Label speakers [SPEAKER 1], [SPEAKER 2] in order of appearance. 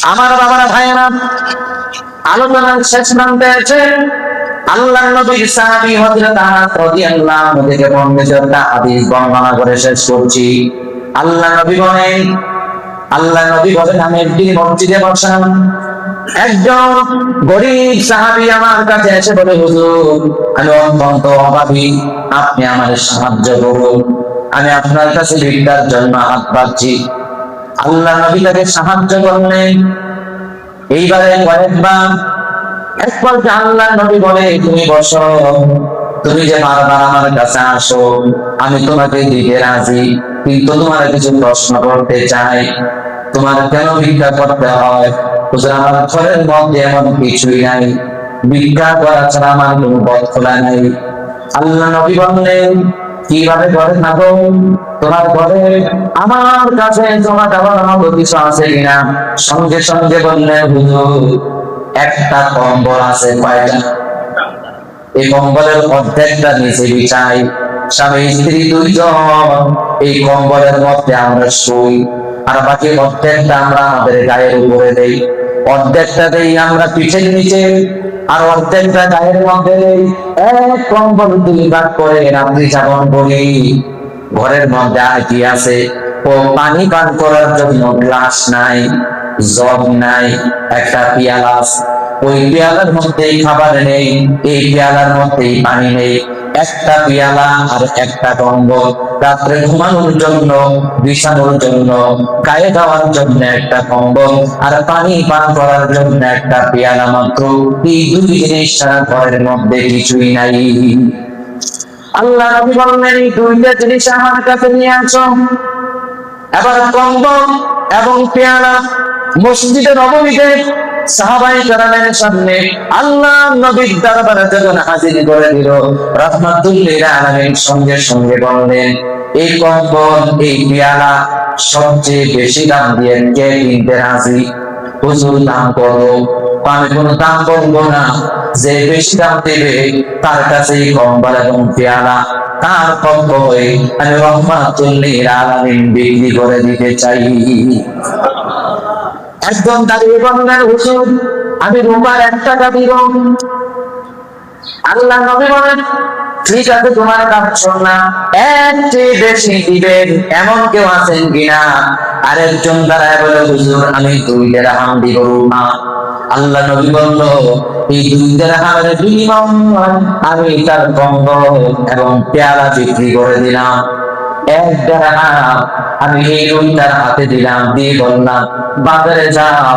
[SPEAKER 1] আমার বাবারা ভাইয়েরা, আলোচনার শেষ প্রান্তে আছে আল্লাহর নবীর সাহাবী হযরত আনাস রাদিয়াল্লাহু আনহু থেকে বর্ণিত একটা হাদিস বর্ণনা করে শেষ করছি। আল্লাহ নবী বলেন আমি একদিন মসজিদে বসলাম, একজন গরীব সাহাবী আমার কাছে এসে বলে, হুজুর আমি অত্যন্ত অভাবী, আপনি আমাদের সাহায্য করুন, আমি আপনার কাছে ভিক্ষার জন্য হাত পাচ্ছি। আল্লাহ নবী তাকে সাহায্য করলেন। এইবারে একবার আল্লাহ নবী বলে, তুমি বসো, তুমি যে বারবার আমার কাছে আসো, আমি তোমাকে দিতে রাজি, কিন্তু তোমার কিছু প্রশ্ন করতে চাই। তোমার কেন ভিক্ষা করতে হয়? হুজুর আমার ঘরের মধ্যে এমন কিছুই নাই, ভিক্ষা করা ছাড়া আমার কোনো পথ খোলা নাই। আল্লাহ নবী বললেন, কিভাবে ঘরে থাকো? তোমার ঘরে আমার কাছে জমা দেওয়ার মতো কিছু আছে কিনা? সঙ্গে সঙ্গে বললেন, হুজুর একটা কম্বল আছে। কয়টা? এই কম্বলের অর্ধেকটা নিচে বিছাই, স্বামী স্ত্রী দুইজন এই কম্বলের মধ্যে আমরা শুই, আর বাকি অর্ধেকটা আমরা আমাদের গায়ের উপরে দেই। অর্ধেকটা দেই আমরা পিঠের নিচে, আর অর্ধেকটা গায়ের মধ্যে দেই। এক কম্বল দুই ভাগ করে রাত্রি যাপন করি। ঘরের মধ্যে আর কি আছে? ও পানি পান করার জন্য গ্লাস নাই, জগ নাই, একটা পিয়ালা আছে। ওই পেয়ালার মধ্যে খাবার নেই, এই পেয়ালার মধ্যে পানি নেই। একটা পেয়ালা আর একটা কম্বল, রাত্রে ঘুমানোর জন্য, বিছানোর জন্য, গায়ে দেওয়ার জন্য একটা কম্বল, আর পানি পান করার জন্য একটা পেয়ালা মাত্র। এই দুই জিনিস ছাড়া ঘরের মধ্যে কিছুই নাই। আল্লাহ নবী বললেন, এই দুইটা জিনিস আমার কাছে নিয়ে আসো। এবার কম্বল এবং পেয়ালা মসজিদে নববীতে সাহাবায়ে কেরামের সামনে আল্লাহ নবীর দরবারে যখন হাজির করে দিল, রাহমাতুল লিল আলামিন সঙ্গে সঙ্গে বললেন, এই কম্বল এই পেয়ালা সবচেয়ে বেশি দাম দিয়ে কে কিনতে রাজি? হুজুর দাম করো। আমি কোনো দাম বলবো না, যে বেশি দাম দেবে তার কাছে এই কম্বল এবং পেয়ালা তার পক্ষে আমি রাহমাতুল লিল আলামিন বিক্রি করে দিতে চাই। একজন দাঁড়িয়ে বললেন, হুজুর আমি রূপার 1 টাকা দিব। আল্লাহ নবী বলেন, ঠিক আছে তোমার কাজ না, এর চেয়ে বেশি দিবেন এমন কেউ আছেন কিনা? আরেকজন দাঁড়ায় বলে, হুজুর আমি 2 দিরহাম দিব না। আল্লাহ নবী বলল, এই 2 দিরহামের বিনিময়ে আমি তার কম্বল এবং পেয়ালা বিক্রি করে দিলাম। 1 দিরহাম আমি এই লোকটার হাতে দিলাম, দিয়ে বললাম, বাজারে যাও